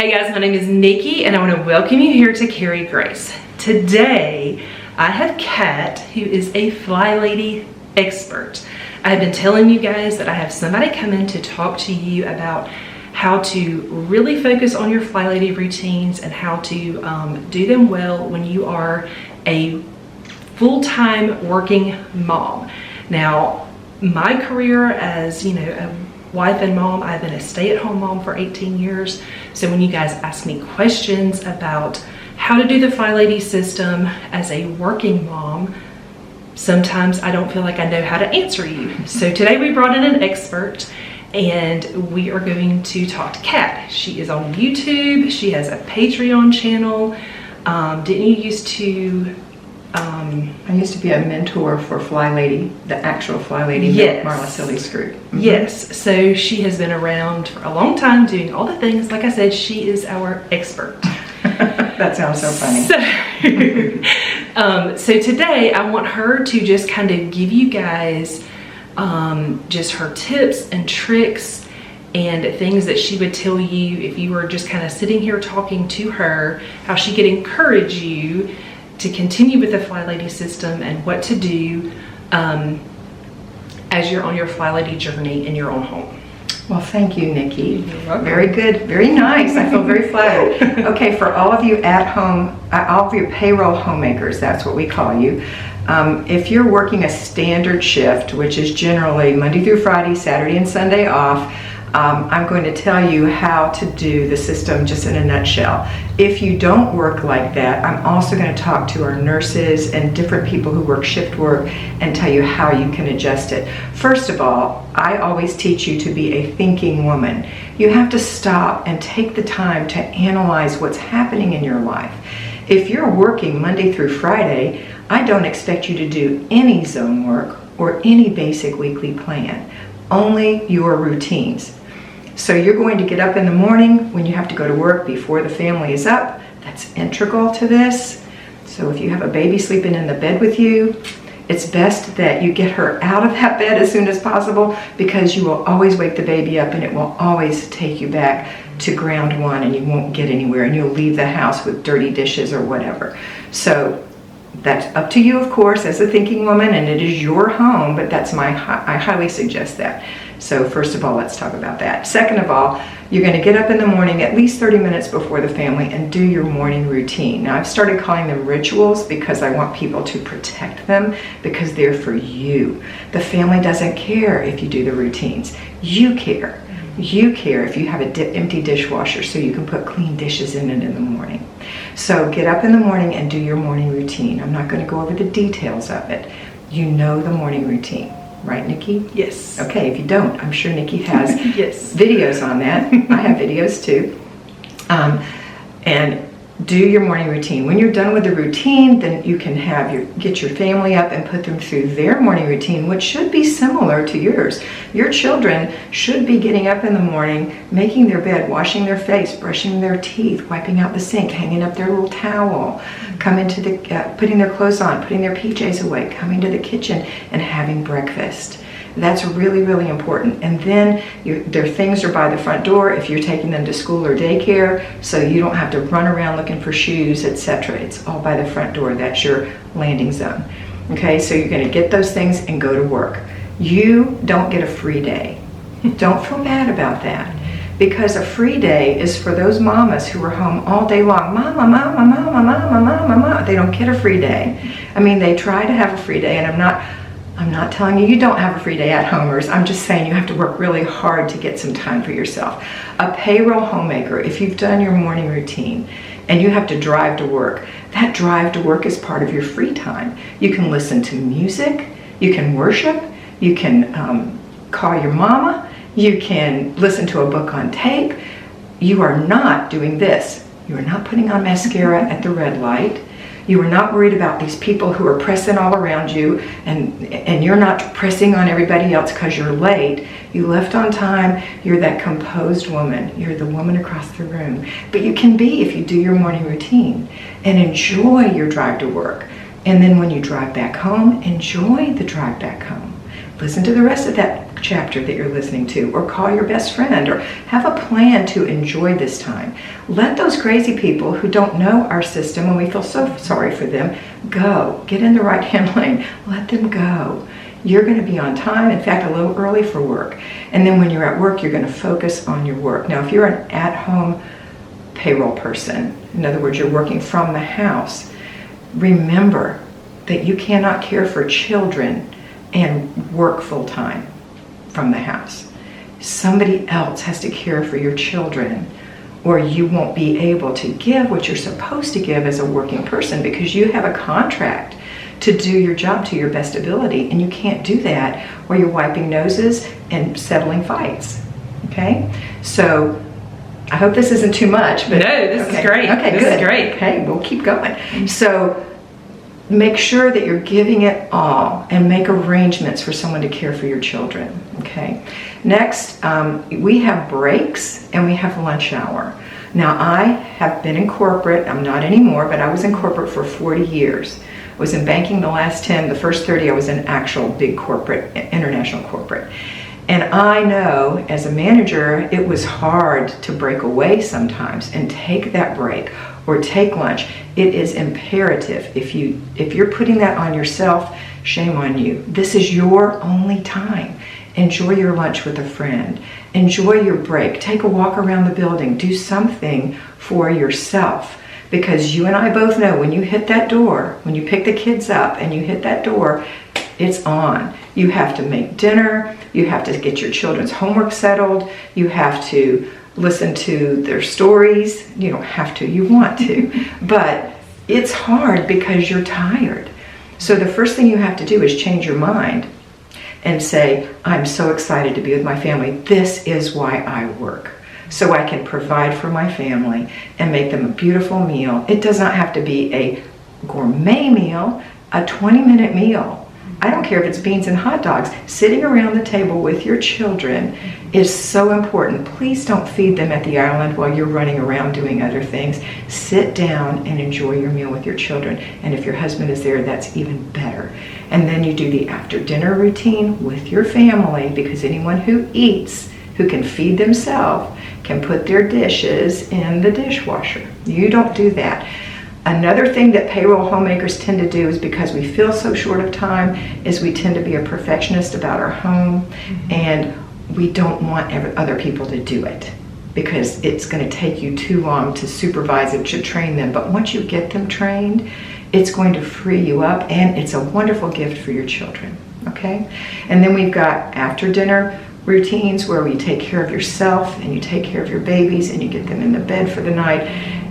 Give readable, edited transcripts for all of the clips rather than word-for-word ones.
Hey guys, my name is Nikki and I want to welcome you here to Carry Grace. Today, I have Kat, who is a Flylady expert. I have been telling you guys that I have somebody come in to talk to you about how to really focus on your Flylady routines and how to do them well when you are a full-time working mom. Now, my career as, a wife and mom, I've been a stay-at-home mom for 18 years. So when you guys ask me questions about how to do the Flylady system as a working mom, sometimes I don't feel like I know how to answer you. So today we brought in an expert and we are going to talk to Kat. She is on YouTube. She has a Patreon channel. Didn't you used to... I used to be a mentor for Flylady, the actual Flylady Marla Silly's group. Yes, so she has been around for a long time doing all the things. Like I said, she is our expert. That sounds so funny. So today I want her to just kind of give you guys just her tips and tricks and things that she would tell you if you were just kind of sitting here talking to her, how she could encourage you to continue with the Flylady system and what to do as you're on your Flylady journey in your own home. Well, thank you, Nikki. Very good, very nice. I feel very flattered. Okay, for all of you at home, all of your payroll homemakers, that's what we call you. If you're working a standard shift, which is generally Monday through Friday, Saturday and Sunday off, I'm going to tell you how to do the system just in a nutshell. If you don't work like that, I'm also going to talk to our nurses and different people who work shift work and tell you how you can adjust it. First of all, I always teach you to be a thinking woman. You have to stop and take the time to analyze what's happening in your life. If you're working Monday through Friday, I don't expect you to do any zone work or any basic weekly plan, only your routines. So you're going to get up in the morning when you have to go to work before the family is up. That's integral to this. So if you have a baby sleeping in the bed with you, it's best that you get her out of that bed as soon as possible, because you will always wake the baby up and it will always take you back to ground one and you won't get anywhere and you'll leave the house with dirty dishes or whatever. So that's up to you, of course, as a thinking woman, and it is your home, but I highly suggest that. So first of all, let's talk about that. Second of all, you're going to get up in the morning at least 30 minutes before the family and do your morning routine. Now, I've started calling them rituals because I want people to protect them, because they're for you. The family doesn't care if you do the routines. You care. You care if you have an empty dishwasher so you can put clean dishes in it in the morning. So get up in the morning and do your morning routine. I'm not going to go over the details of it. You know the morning routine. Right, Nikki? Yes. Okay, if you don't, I'm sure Nikki has yes. videos on that. I have videos too. And do your morning routine. When you're done with the routine, then you can get your family up and put them through their morning routine, which should be similar to yours. Your children should be getting up in the morning, making their bed, washing their face, brushing their teeth, wiping out the sink, hanging up their little towel, coming to the, putting their clothes on, putting their PJs away, coming to the kitchen and having breakfast. That's really, really important. And then their things are by the front door if you're taking them to school or daycare, so you don't have to run around looking for shoes, etc. It's all by the front door. That's your landing zone. Okay, so you're going to get those things and go to work. You don't get a free day. Don't feel bad about that, because a free day is for those mamas who are home all day long. Mama, mama, mama, mama, mama, mama. They don't get a free day. I mean, they try to have a free day, and I'm not telling you don't have a free day at homers. I'm just saying you have to work really hard to get some time for yourself. A payroll homemaker, if you've done your morning routine and you have to drive to work, that drive to work is part of your free time. You can listen to music, you can worship, you can call your mama, you can listen to a book on tape. You are not doing this. You are not putting on mascara at the red light. You are not worried about these people who are pressing all around you, and you're not pressing on everybody else because you're late. You left on time. You're that composed woman. You're the woman across the room. But you can be if you do your morning routine and enjoy your drive to work. And then when you drive back home, enjoy the drive back home. listen to the rest of that chapter that you're listening to, or call your best friend, or have a plan to enjoy this time. Let those crazy people who don't know our system, and we feel so sorry for them, go. Get in the right hand lane. Let them go. You're going to be on time, in fact, a little early for work. And then when you're at work, you're going to focus on your work. Now, if you're an at-home payroll person, in other words, you're working from the house, remember that you cannot care for children and work full-time from the house. Somebody else has to care for your children, or you won't be able to give what you're supposed to give as a working person, because you have a contract to do your job to your best ability, and you can't do that while you're wiping noses and settling fights. Okay? So I hope this isn't too much, but no, this is great. Okay, this good. is great. Okay, we'll keep going. So make sure that you're giving it all, and make arrangements for someone to care for your children. Okay. Next, we have breaks and we have lunch hour. Now, I have been in corporate. I'm not anymore, but I was in corporate for 40 years. I was in banking the last 10. The first 30, I was in actual big corporate, international corporate. And I know as a manager, it was hard to break away sometimes and take that break or take lunch. It is imperative. If you're putting that on yourself, shame on you. This is your only time. Enjoy your lunch with a friend. Enjoy your break. Take a walk around the building. Do something for yourself. Because you and I both know when you hit that door, when you pick the kids up and you hit that door, it's on. You have to make dinner. You have to get your children's homework settled. You have to listen to their stories. You don't have to, you want to. But it's hard because you're tired. So the first thing you have to do is change your mind and say, I'm so excited to be with my family. This is why I work. So I can provide for my family and make them a beautiful meal. It does not have to be a gourmet meal, a 20-minute meal. I don't care if it's beans and hot dogs. Sitting around the table with your children is so important. Please don't feed them at the island while you're running around doing other things. Sit down and enjoy your meal with your children. And if your husband is there, that's even better. And then you do the after-dinner routine with your family, because anyone who eats, who can feed themselves, can put their dishes in the dishwasher. You don't do that. Another thing that payroll homemakers tend to do is, because we feel so short of time, is we tend to be a perfectionist about our home, and we don't want other people to do it because it's going to take you too long to supervise it, to train them. But once you get them trained, it's going to free you up, and it's a wonderful gift for your children. Okay? And then we've got after dinner routines where you take care of yourself and you take care of your babies and you get them in the bed for the night,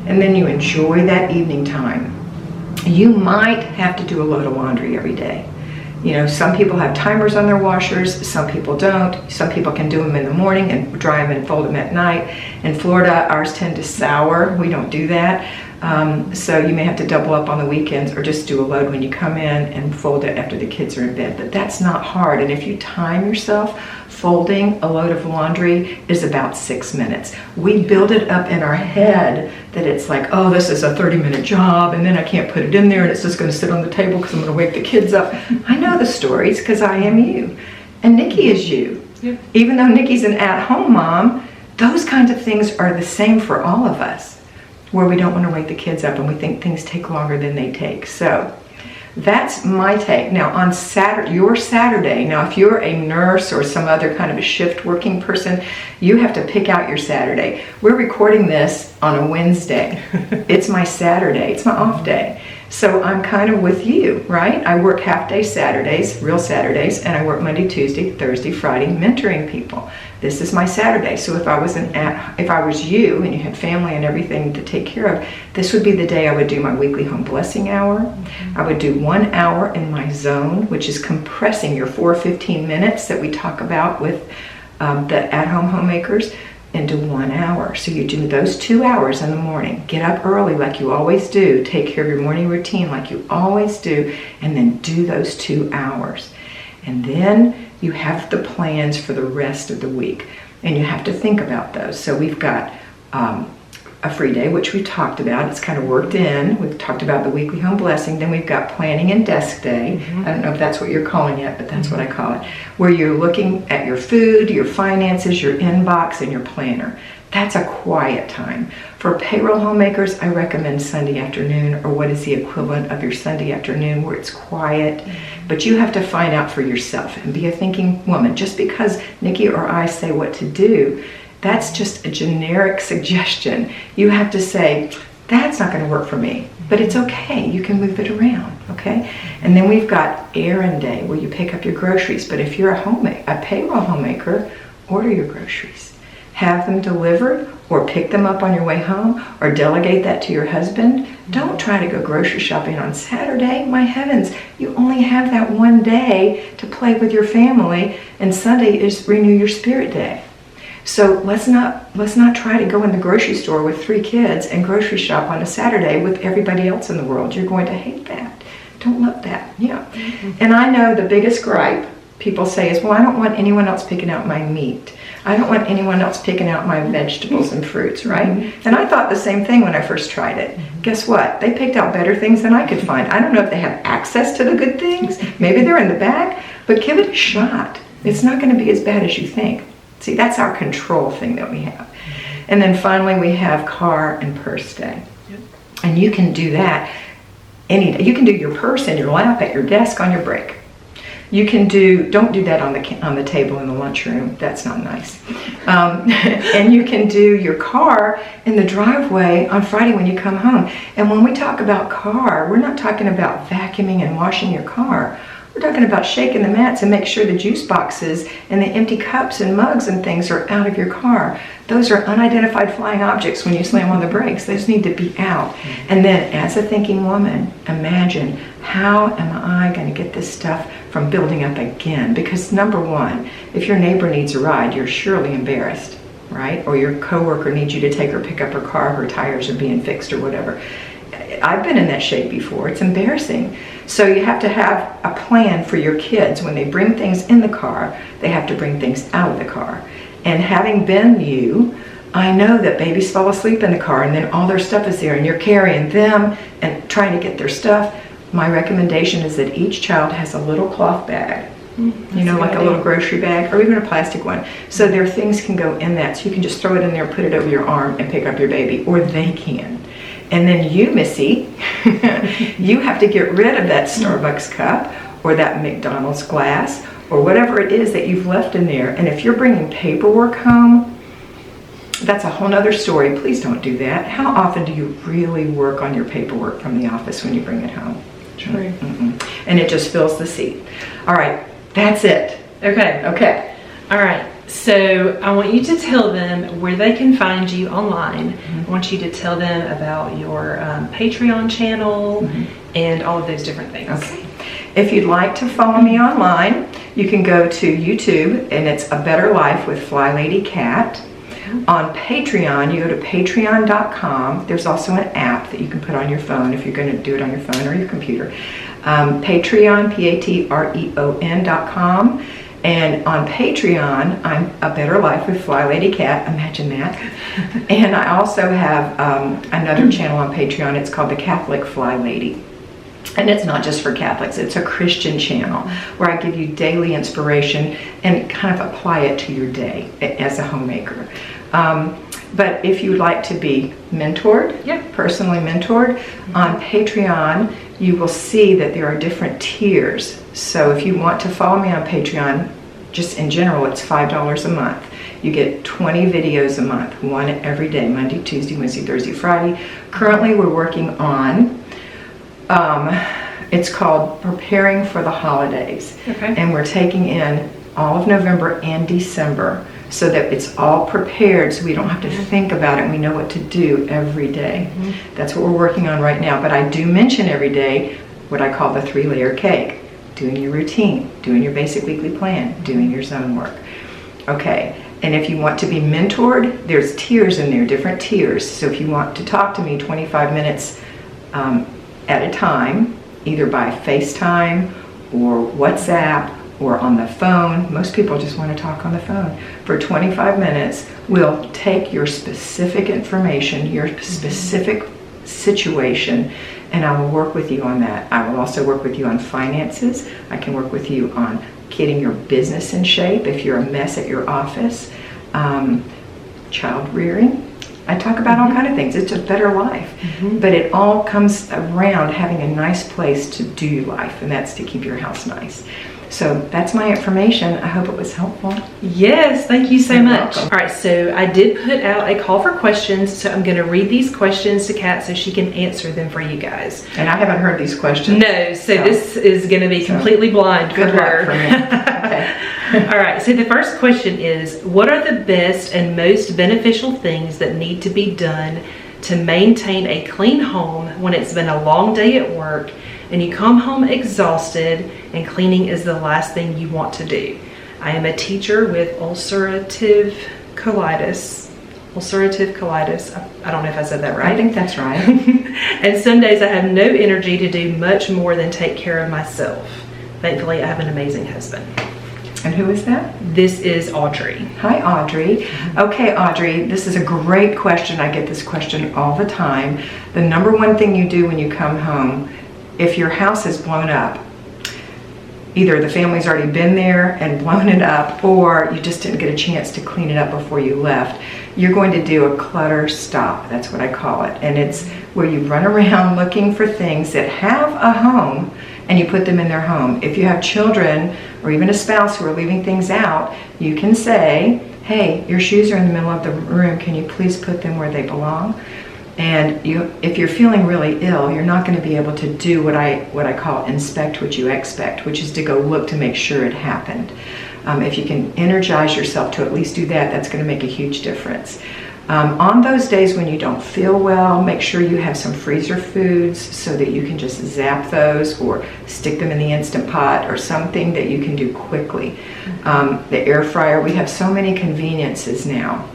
and then you enjoy that evening time. You might have to do a load of laundry every day. You know, some people have timers on their washers, some people don't. Some people can do them in the morning and dry them and fold them at night. In Florida, ours tend to sour. We don't do that. So you may have to double up on the weekends, or just do a load when you come in and fold it after the kids are in bed. But that's not hard. And if you time yourself, folding a load of laundry is about 6 minutes. We build it up in our head that it's like, oh, this is a 30-minute job, and then I can't put it in there, and it's just going to sit on the table because I'm going to wake the kids up. I know the stories because I am you. And Nikki is you. Yep. Even though Nikki's an at-home mom, those kinds of things are the same for all of us, where we don't want to wake the kids up and we think things take longer than they take. So that's my take. Now on Saturday, your Saturday, now if you're a nurse or some other kind of a shift working person, you have to pick out your Saturday. We're recording this on a Wednesday. It's my Saturday, it's my off day. So I'm kind of with you, right? I work half day Saturdays, real Saturdays, and I work Monday, Tuesday, Thursday, Friday, mentoring people. This is my Saturday. So if I was you and you had family and everything to take care of, this would be the day I would do my weekly home blessing hour. Mm-hmm. I would do 1 hour in my zone, which is compressing your 4 15 minutes that we talk about with the at-home homemakers, into 1 hour. So you do those 2 hours in the morning. Get up early like you always do. Take care of your morning routine like you always do. And then do those 2 hours. And then you have the plans for the rest of the week. And you have to think about those. So we've got a free day, which we talked about. It's kind of worked in. We've talked about the weekly home blessing. Then we've got planning and desk day. I don't know if that's what you're calling it, but that's what I call it. Where you're looking at your food, your finances, your inbox, and your planner. That's a quiet time. For payroll homemakers, I recommend Sunday afternoon, or what is the equivalent of your Sunday afternoon, where it's quiet. But you have to find out for yourself and be a thinking woman. Just because Nikki or I say what to do, that's just a generic suggestion. You have to say, that's not going to work for me, but it's okay. You can move it around, okay? And then we've got errand day, where you pick up your groceries. But if you're a payroll homemaker, order your groceries. Have them delivered, or pick them up on your way home, or delegate that to your husband. Don't try to go grocery shopping on Saturday. My heavens, you only have that one day to play with your family, and Sunday is Renew Your Spirit Day. So let's not try to go in the grocery store with 3 kids and grocery shop on a Saturday with everybody else in the world. You're going to hate that. Don't love that. Yeah. And I know the biggest gripe people say is, well, I don't want anyone else picking out my meat. I don't want anyone else picking out my vegetables and fruits, right? And I thought the same thing when I first tried it. Guess what? They picked out better things than I could find. I don't know if they have access to the good things. Maybe they're in the back, but give it a shot. It's not going to be as bad as you think. See, that's our control thing that we have. And then finally, we have car and purse day. And you can do that any day. You can do your purse in your lap at your desk on your break. You can don't do that on the table in the lunchroom. That's not nice. And you can do your car in the driveway on Friday when you come home. And when we talk about car, we're not talking about vacuuming and washing your car. We're talking about shaking the mats and make sure the juice boxes and the empty cups and mugs and things are out of your car. Those are unidentified flying objects when you slam on the brakes. Those need to be out. And then, as a thinking woman, imagine, how am I going to get this stuff from building up again? Because number one, if your neighbor needs a ride, you're surely embarrassed, right? Or your coworker needs you to take her pick up her car, her tires are being fixed or whatever. I've been in that shape before. It's embarrassing. So you have to have a plan for your kids. When they bring things in the car, they have to bring things out of the car. And having been you, I know that babies fall asleep in the car and then all their stuff is there and you're carrying them and trying to get their stuff. My recommendation is that each child has a little cloth bag, like a little grocery bag or even a plastic one. So their things can go in that. So you can just throw it in there, put it over your arm and pick up your baby, or they can. And then you, Missy, you have to get rid of that Starbucks cup or that McDonald's glass or whatever it is that you've left in there. And if you're bringing paperwork home, that's a whole nother story. Please don't do that. How often do you really work on your paperwork from the office when you bring it home? True. And it just fills the seat. All right, that's it. Okay. All right. So I want you to tell them where they can find you online. I want you to tell them about your Patreon channel and all of those different things. Okay. If you'd like to follow me online, you can go to YouTube, and it's A Better Life with Flylady Kat. On Patreon, you go to patreon.com. There's also an app that you can put on your phone if you're going to do it on your phone or your computer. Patreon, Patreon.com. And on Patreon, I'm A Better Life with Flylady Kat. Imagine that. And I also have another channel on Patreon. It's called The Catholic Flylady. And it's not just for Catholics. It's a Christian channel where I give you daily inspiration and kind of apply it to your day as a homemaker. But if you'd like to be mentored, personally mentored, on Patreon, you will see that there are different tiers. So if you want to follow me on Patreon, just in general, it's $5 a month. You get 20 videos a month, one every day, Monday, Tuesday, Wednesday, Thursday, Friday. Currently, we're working on, it's called Preparing for the Holidays. And we're taking in all of November and December so that it's all prepared so we don't have to think about it and we know what to do every day. That's what we're working on right now. But I do mention every day what I call the 3-layer cake. Doing your routine, doing your basic weekly plan, doing your zone work. Okay, and if you want to be mentored, there's tiers in there, different tiers. So if you want to talk to me 25 minutes at a time, either by FaceTime or WhatsApp or on the phone. Most people just want to talk on the phone. For 25 minutes, we'll take your specific information, your specific situation, and I will work with you on that. I will also work with you on finances. I can work with you on getting your business in shape if you're a mess at your office. Child rearing. I talk about all kinds of things. It's a better life. But it all comes around having a nice place to do life, and that's to keep your house nice. So that's my information. I hope it was helpful. Yes, thank you so You're much. welcome. All right, so I did put out a call for questions, so I'm going to read these questions to Kat so she can answer them for you guys. And I haven't heard these questions. No, so this is going to be completely blind for Good luck her. for me. Okay. All right, so the first question is, what are the best and most beneficial things that need to be done to maintain a clean home when it's been a long day at work and you come home exhausted and cleaning is the last thing you want to do? I am a teacher with ulcerative colitis. I don't know if I said that right. I think that's right. And some days I have no energy to do much more than take care of myself. Thankfully, I have an amazing husband. And who is that? This is Audrey. Hi, Audrey. Okay, Audrey, this is a great question. I get this question all the time. The number one thing you do when you come home, if your house is blown up, either the family's already been there and blown it up, or you just didn't get a chance to clean it up before you left, you're going to do a clutter stop. That's what I call it. And it's where you run around looking for things that have a home and you put them in their home. If you have children or even a spouse who are leaving things out, you can say, hey, your shoes are in the middle of the room. Can you please put them where they belong? And if you're feeling really ill, you're not going to be able to do what I call inspect what you expect, which is to go look to make sure it happened. If you can energize yourself to at least do that, that's going to make a huge difference. On those days when you don't feel well, make sure you have some freezer foods so that you can just zap those or stick them in the Instant Pot or something that you can do quickly. The air fryer, we have so many conveniences now.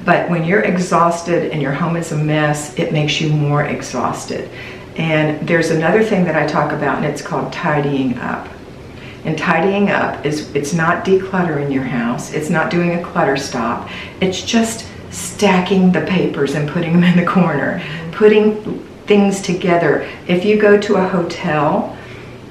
But when you're exhausted and your home is a mess, it makes you more exhausted. And there's another thing that I talk about, and it's called tidying up. And tidying up it's not decluttering your house. It's not doing a clutter stop. It's just stacking the papers and putting them in the corner, putting things together. If you go to a hotel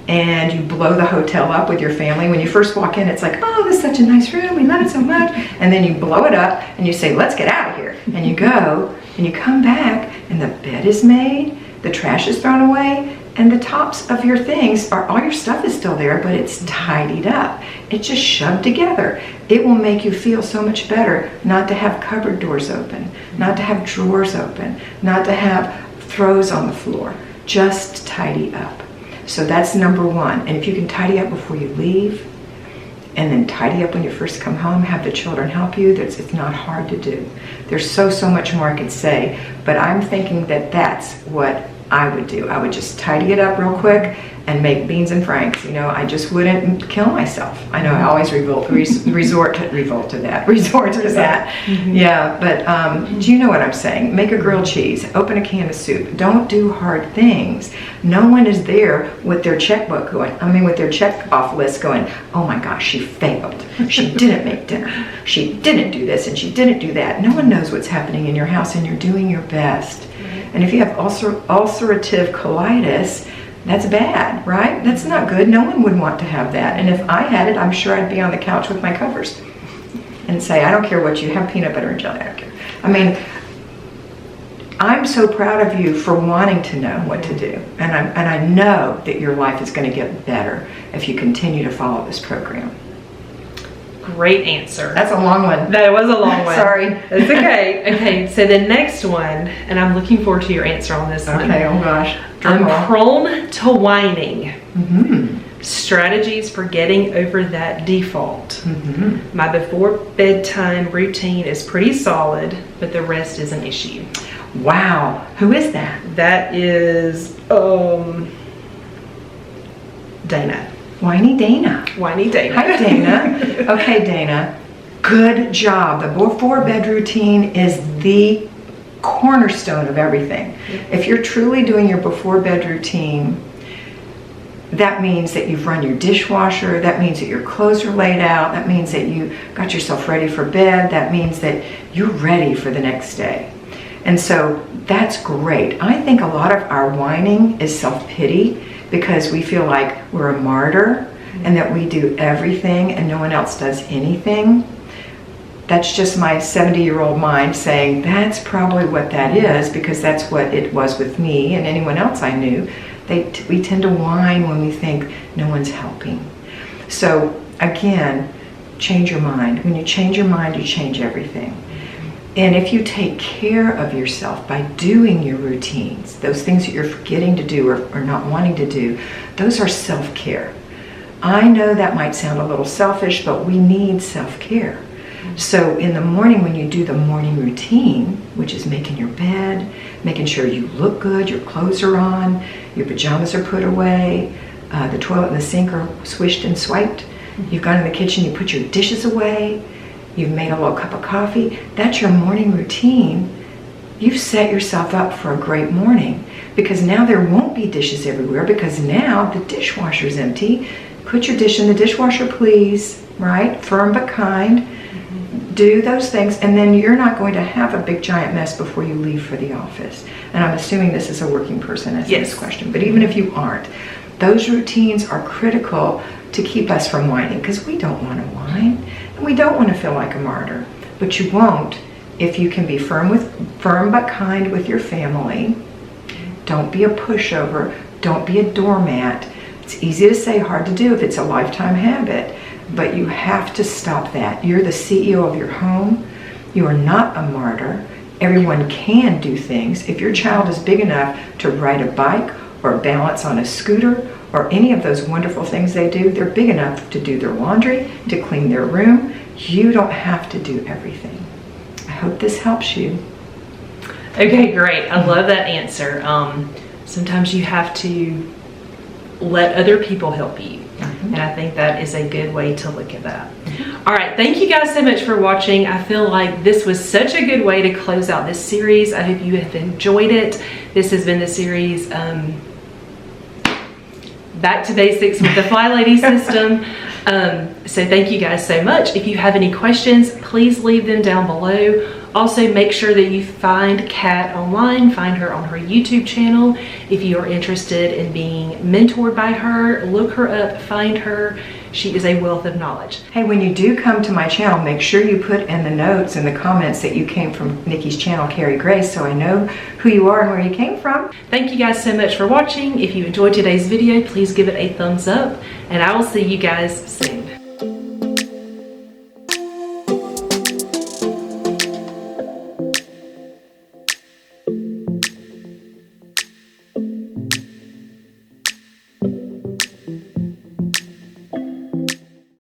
and you blow the hotel up with your family, when you first walk in, it's like, oh, this is such a nice room. We love it so much. And then you blow it up and you say, let's get out of here. And you go and you come back and the bed is made, the trash is thrown away, and the tops of your things all your stuff is still there, but it's tidied up. It's just shoved together. It will make you feel so much better not to have cupboard doors open, not to have drawers open, not to have throws on the floor. Just tidy up. So that's number one. And if you can tidy up before you leave, and then tidy up when you first come home, have the children help you, it's not hard to do. There's so much more I could say, but I'm thinking that that's what I would do. I would just tidy it up real quick and make beans and franks. You know, I just wouldn't kill myself. I know I always resort to that. Yeah, but do you know what I'm saying? Make a grilled cheese, open a can of soup. Don't do hard things. No one is there with their checkbook with their check off list going, oh my gosh, she failed. She didn't make dinner. She didn't do this and she didn't do that. No one knows what's happening in your house and you're doing your best. And if you have ulcerative colitis, that's bad, right? That's not good. No one would want to have that. And if I had it, I'm sure I'd be on the couch with my covers and say, I don't care what you have, peanut butter and jelly, I don't care. I mean, I'm so proud of you for wanting to know what to do. And I know that your life is going to get better if you continue to follow this program. Great answer. That's a long one. That was a long one. Sorry. It's okay. Okay, so the next one, and I'm looking forward to your answer on this one. Okay, oh gosh. I'm prone to whining. Mm-hmm. Strategies for getting over that default. Mm-hmm. My before bedtime routine is pretty solid, but the rest is an issue. Wow. Who is that? That is Dana. Whiny Dana. Whiny Dana. Hi, Dana. Okay, Dana. Good job. The before bed routine is the cornerstone of everything. If you're truly doing your before bed routine, that means that you've run your dishwasher. That means that your clothes are laid out. That means that you got yourself ready for bed. That means that you're ready for the next day. And so that's great. I think a lot of our whining is self-pity because we feel like we're a martyr and that we do everything and no one else does anything. That's just my 70-year-old mind saying that's probably what that is, because that's what it was with me and anyone else I knew. We tend to whine when we think no one's helping. So again, change your mind. When you change your mind, you change everything. And if you take care of yourself by doing your routines, those things that you're forgetting to do or not wanting to do, those are self-care. I know that might sound a little selfish, but we need self-care. So in the morning, when you do the morning routine, which is making your bed, making sure you look good, your clothes are on, your pajamas are put away, the toilet and the sink are swished and swiped, you've gone in the kitchen, you put your dishes away, you've made a little cup of coffee, that's your morning routine. You've set yourself up for a great morning, because now there won't be dishes everywhere, because now the dishwasher's empty. Put your dish in the dishwasher, please, right? Firm but kind. Do those things, and then you're not going to have a big giant mess before you leave for the office. And I'm assuming this is a working person asking this question, but even if you aren't, those routines are critical to keep us from whining, because we don't want to whine and we don't want to feel like a martyr. But you won't if you can be firm but kind with your family. Don't be a pushover. Don't be a doormat. It's easy to say, hard to do if it's a lifetime habit. But you have to stop that. You're the CEO of your home. You are not a martyr. Everyone can do things. If your child is big enough to ride a bike or balance on a scooter or any of those wonderful things they do, they're big enough to do their laundry, to clean their room. You don't have to do everything. I hope this helps you. Okay, great. I love that answer. Sometimes you have to let other people help you. And I think that is a good way to look at that. All right, thank you guys so much for watching. I feel like this was such a good way to close out this series. I hope you have enjoyed it. This has been the series Back to Basics with the Flylady System. So thank you guys so much. If you have any questions, please leave them down below. Also, make sure that you find Kat online, find her on her YouTube channel. If you are interested in being mentored by her, look her up, find her. She is a wealth of knowledge. Hey, when you do come to my channel, make sure you put in the notes and the comments that you came from Nikki's channel, Carry Grace, so I know who you are and where you came from. Thank you guys so much for watching. If you enjoyed today's video, please give it a thumbs up, and I will see you guys soon.